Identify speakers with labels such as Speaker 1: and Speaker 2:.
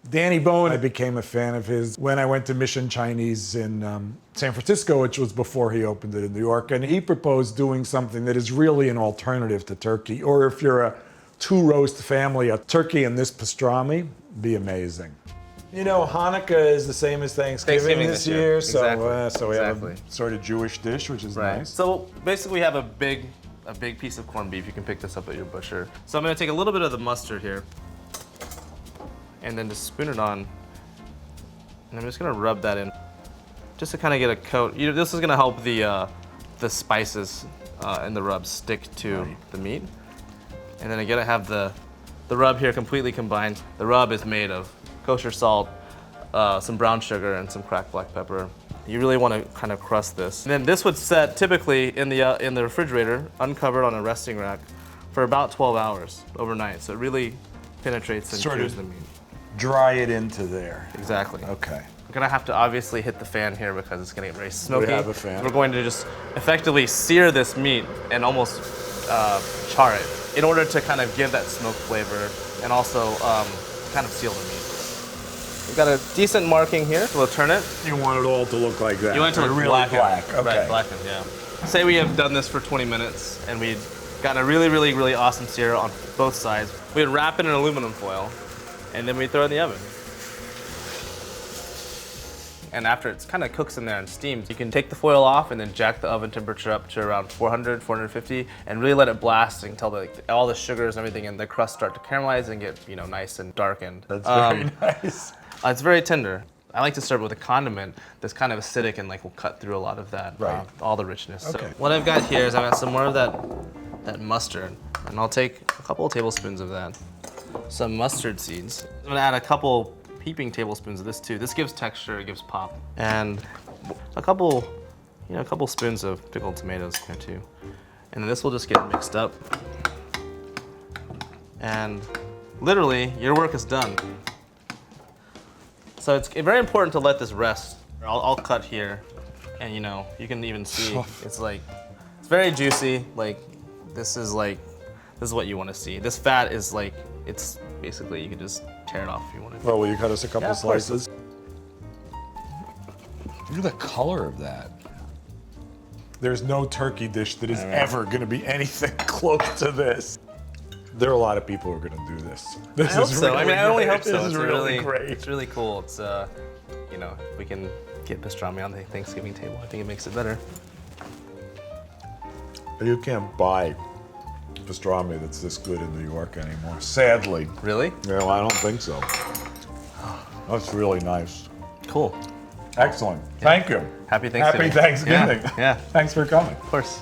Speaker 1: Danny Bowien, I became a fan of his when I went to Mission Chinese in San Francisco, which was before he opened it in New York. And he proposed doing something that is really an alternative to turkey. Or if you're a two-roast family, a turkey and this pastrami, be amazing. You know, Hanukkah is the same as Thanksgiving this year, so we have a sort of Jewish dish, which is nice.
Speaker 2: So basically we have a big piece of corned beef. You can pick this up at your butcher. So I'm gonna take a little bit of the mustard here and then just spoon it on. And I'm just gonna rub that in just to kind of get a coat. This is gonna help the spices and the rub stick to the meat. And then again, I have the rub here completely combined. The rub is made of kosher salt, some brown sugar, and some cracked black pepper. You really want to kind of crust this. And then this would set typically in the refrigerator, uncovered on a resting rack, for about 12 hours overnight. So it really penetrates and cures the meat.
Speaker 1: Dry it into there.
Speaker 2: Exactly.
Speaker 1: Okay.
Speaker 2: We're gonna have to obviously hit the fan here because it's gonna get very smoky.
Speaker 1: We have a fan.
Speaker 2: We're going to just effectively sear this meat and almost char it in order to kind of give that smoke flavor and also kind of seal the meat. We've got a decent marking here. We'll turn it.
Speaker 1: You want it all to look like that.
Speaker 2: You want it to look
Speaker 1: really
Speaker 2: black.
Speaker 1: Okay.
Speaker 2: Right, blackened, yeah. Say we have done this for 20 minutes and we've gotten a really awesome sear on both sides. We'd wrap it in aluminum foil and then we throw it in the oven. And after it kind of cooks in there and steams, you can take the foil off and then jack the oven temperature up to around 400, 450, and really let it blast until all the sugars and everything and the crust start to caramelize and get nice and darkened.
Speaker 1: That's very nice.
Speaker 2: It's very tender. I like to serve it with a condiment that's kind of acidic and will cut through a lot of that, all the richness.
Speaker 1: Okay.
Speaker 2: So what I've got here is I've got some more of that mustard, and I'll take a couple of tablespoons of that. Some mustard seeds. I'm gonna add a couple heaping tablespoons of this too. This gives texture, it gives pop. And a couple spoons of pickled tomatoes here too. And then this will just get mixed up. And literally, your work is done. So it's very important to let this rest. I'll cut here, and you can even see it's very juicy. This is what you want to see. This fat is it's basically you can just tear it off if you want to.
Speaker 1: Well, will you cut us a couple slices?
Speaker 3: Look at the color of that.
Speaker 1: There's no turkey dish that is ever going to be anything close to this. There are a lot of people who are going to do this.
Speaker 2: I hope so. I only hope so.
Speaker 1: This is really great.
Speaker 2: It's really cool. It's if we can get pastrami on the Thanksgiving table, I think it makes it better.
Speaker 1: You can't buy pastrami that's this good in New York anymore, sadly.
Speaker 2: Really?
Speaker 1: Yeah, well, I don't think so. That's really nice.
Speaker 2: Cool.
Speaker 1: Excellent. Thank you.
Speaker 2: Happy Thanksgiving.
Speaker 1: Happy Thanksgiving.
Speaker 2: Yeah.
Speaker 1: Thanks for coming.
Speaker 2: Of course.